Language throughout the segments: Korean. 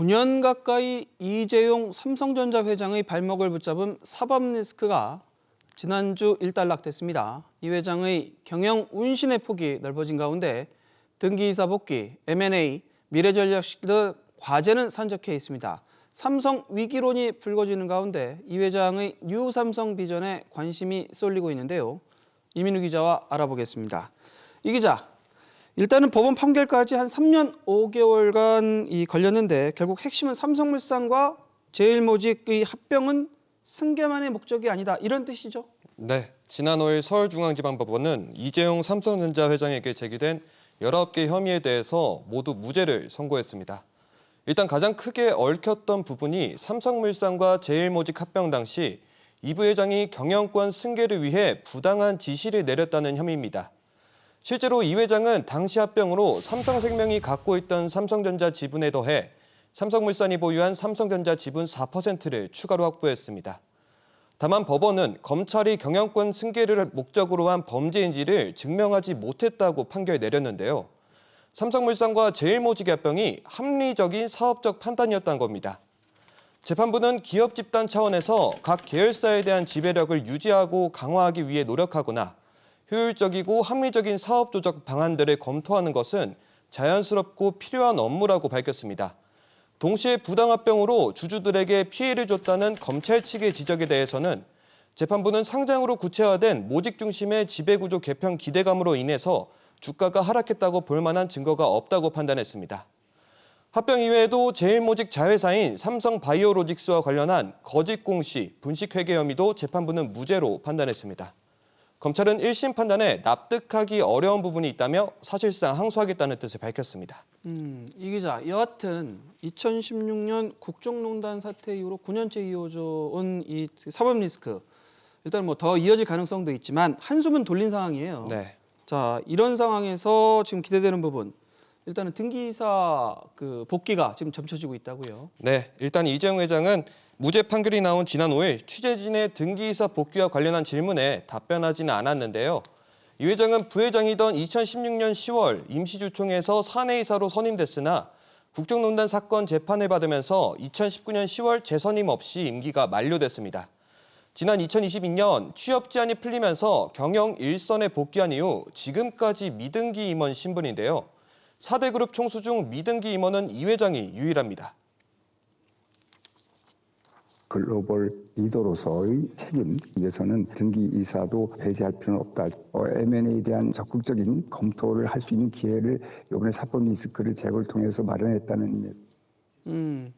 9년 가까이 이재용 삼성전자 회장의 발목을 붙잡은 사법리스크가 지난주 일단락됐습니다. 이 회장의 경영 운신의 폭이 넓어진 가운데 등기이사 복귀, M&A, 미래전략실 등 과제는 산적해 있습니다. 삼성 위기론이 불거지는 가운데 이 회장의 뉴 삼성 비전에 관심이 쏠리고 있는데요. 이민우 기자와 알아보겠습니다. 이 기자, 일단은 법원 판결까지 한 3년 5개월간 걸렸는데 결국 핵심은 삼성물산과 제일모직의 합병은 승계만의 목적이 아니다, 이런 뜻이죠? 네, 지난 5일 서울중앙지방법원은 이재용 삼성전자 회장에게 제기된 19개 혐의에 대해서 모두 무죄를 선고했습니다. 일단 가장 크게 얽혔던 부분이 삼성물산과 제일모직 합병 당시 이 부회장이 경영권 승계를 위해 부당한 지시를 내렸다는 혐의입니다. 실제로 이 회장은 당시 합병으로 삼성생명이 갖고 있던 삼성전자 지분에 더해 삼성물산이 보유한 삼성전자 지분 4%를 추가로 확보했습니다. 다만 법원은 검찰이 경영권 승계를 목적으로 한 범죄인지를 증명하지 못했다고 판결 내렸는데요. 삼성물산과 제일모직의 합병이 합리적인 사업적 판단이었다는 겁니다. 재판부는 기업 집단 차원에서 각 계열사에 대한 지배력을 유지하고 강화하기 위해 노력하거나 효율적이고 합리적인 사업 조작 방안들을 검토하는 것은 자연스럽고 필요한 업무라고 밝혔습니다. 동시에 부당합병으로 주주들에게 피해를 줬다는 검찰 측의 지적에 대해서는 재판부는 상장으로 구체화된 모직 중심의 지배구조 개편 기대감으로 인해서 주가가 하락했다고 볼 만한 증거가 없다고 판단했습니다. 합병 이외에도 제일모직 자회사인 삼성바이오로직스와 관련한 거짓 공시, 분식회계 혐의도 재판부는 무죄로 판단했습니다. 검찰은 1심 판단에 납득하기 어려운 부분이 있다며 사실상 항소하겠다는 뜻을 밝혔습니다. 이 기자, 여하튼 2016년 국정농단 사태 이후로 9년째 이어져 온 이 사법 리스크, 일단 뭐 더 이어질 가능성도 있지만 한숨은 돌린 상황이에요. 네. 자, 이런 상황에서 지금 기대되는 부분, 일단은 등기이사 복귀가 지금 점쳐지고 있다고요. 네, 일단 이재용 회장은 무죄 판결이 나온 지난 5일 취재진의 등기이사 복귀와 관련한 질문에 답변하지는 않았는데요. 이 회장은 부회장이던 2016년 10월 임시주총에서 사내이사로 선임됐으나 국정농단 사건 재판을 받으면서 2019년 10월 재선임 없이 임기가 만료됐습니다. 지난 2022년 취업 제한이 풀리면서 경영 일선에 복귀한 이후 지금까지 미등기 임원 신분인데요. 4대 그룹 총수 중 미등기 임원은 이 회장이 유일합니다. 글로벌 리더로서의 책임 위해서는 등기이사도 배제할 필요는 없다. M&A에 대한 적극적인 검토를 할 수 있는 기회를 이번에 사법 리스크를 제거를 통해서 마련했다는 의미에서.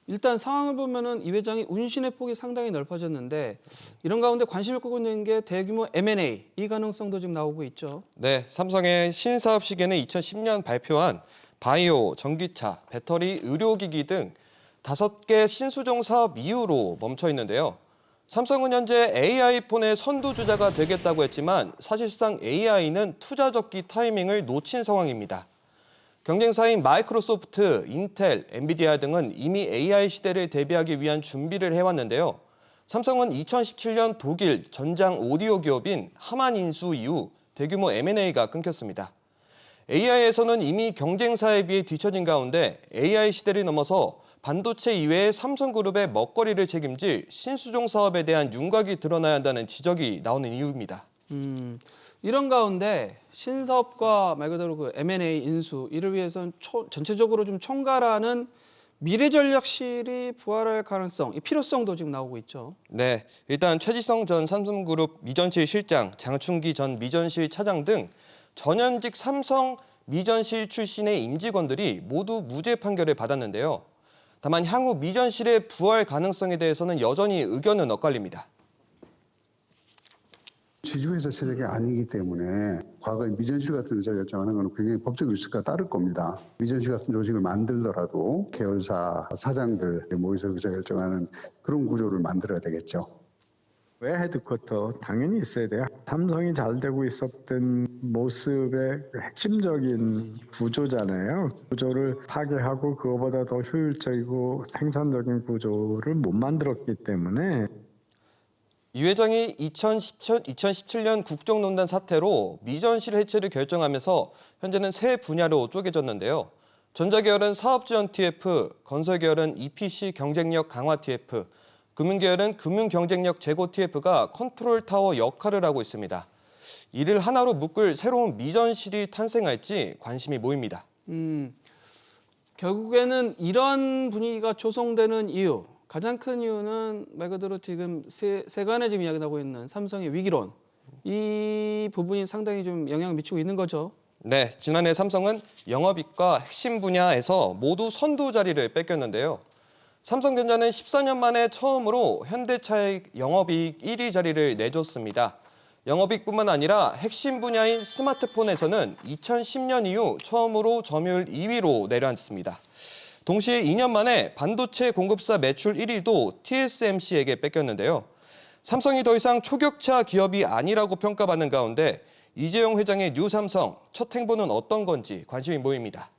일단 상황을 보면은 이 회장이 운신의 폭이 상당히 넓어졌는데 이런 가운데 관심을 끄고 있는 게 대규모 M&A, 이 가능성도 지금 나오고 있죠. 네, 삼성의 신사업 시계는 2010년 발표한 바이오, 전기차, 배터리, 의료기기 등 5개 신수종 사업 이후로 멈춰 있는데요. 삼성은 현재 AI폰의 선두주자가 되겠다고 했지만 사실상 AI는 투자 적기 타이밍을 놓친 상황입니다. 경쟁사인 마이크로소프트, 인텔, 엔비디아 등은 이미 AI 시대를 대비하기 위한 준비를 해왔는데요. 삼성은 2017년 독일 전장 오디오 기업인 하만 인수 이후 대규모 M&A가 끊겼습니다. AI에서는 이미 경쟁사에 비해 뒤처진 가운데 AI 시대를 넘어서 반도체 이외의 삼성그룹의 먹거리를 책임질 신수종 사업에 대한 윤곽이 드러나야 한다는 지적이 나오는 이유입니다. 이런 가운데 신사업과 말 그대로 M&A 인수, 이를 위해서는 전체적으로 좀 총괄하는 미래전략실이 부활할 가능성, 이 필요성도 지금 나오고 있죠. 네, 일단 최지성 전 삼성그룹 미전실 실장, 장충기 전 미전실 차장 등 전현직 삼성 미전실 출신의 임직원들이 모두 무죄 판결을 받았는데요. 다만 향후 미전실의 부활 가능성에 대해서는 여전히 의견은 엇갈립니다. 지주회사 체제가 아니기 때문에 과거에 미전실 같은 의사 결정하는 것은 굉장히 법적 리스크가 따를 겁니다. 미전실 같은 조직을 만들더라도 계열사 사장들 모여서 의사 결정하는 그런 구조를 만들어야 되겠죠. 왜 헤드쿼터? 당연히 있어야 돼요. 삼성이 잘 되고 있었던 모습의 핵심적인 구조잖아요. 구조를 파괴하고 그거보다 더 효율적이고 생산적인 구조를 못 만들었기 때문에 이 회장이 2017년 국정농단 사태로 미전실 해체를 결정하면서 현재는 세 분야로 쪼개졌는데요. 전자계열은 사업지원 TF, 건설계열은 EPC 경쟁력 강화 TF, 금융계열은 금융경쟁력 제고 TF가 컨트롤 타워 역할을 하고 있습니다. 이를 하나로 묶을 새로운 미전실이 탄생할지 관심이 모입니다. 결국에는 이런 분위기가 조성되는 이유, 가장 큰 이유는 말 그대로 지금 세간에 지금 이야기 나오고 있는 삼성의 위기론, 이 부분이 상당히 좀 영향을 미치고 있는 거죠. 네, 지난해 삼성은 영업이익과 핵심 분야에서 모두 선두 자리를 뺏겼는데요. 삼성전자는 14년 만에 처음으로 현대차의 영업이익 1위 자리를 내줬습니다. 영업이익뿐만 아니라 핵심 분야인 스마트폰에서는 2010년 이후 처음으로 점유율 2위로 내려앉습니다. 동시에 2년 만에 반도체 공급사 매출 1위도 TSMC에게 뺏겼는데요. 삼성이 더 이상 초격차 기업이 아니라고 평가받는 가운데 이재용 회장의 뉴 삼성 첫 행보는 어떤 건지 관심이 모입니다.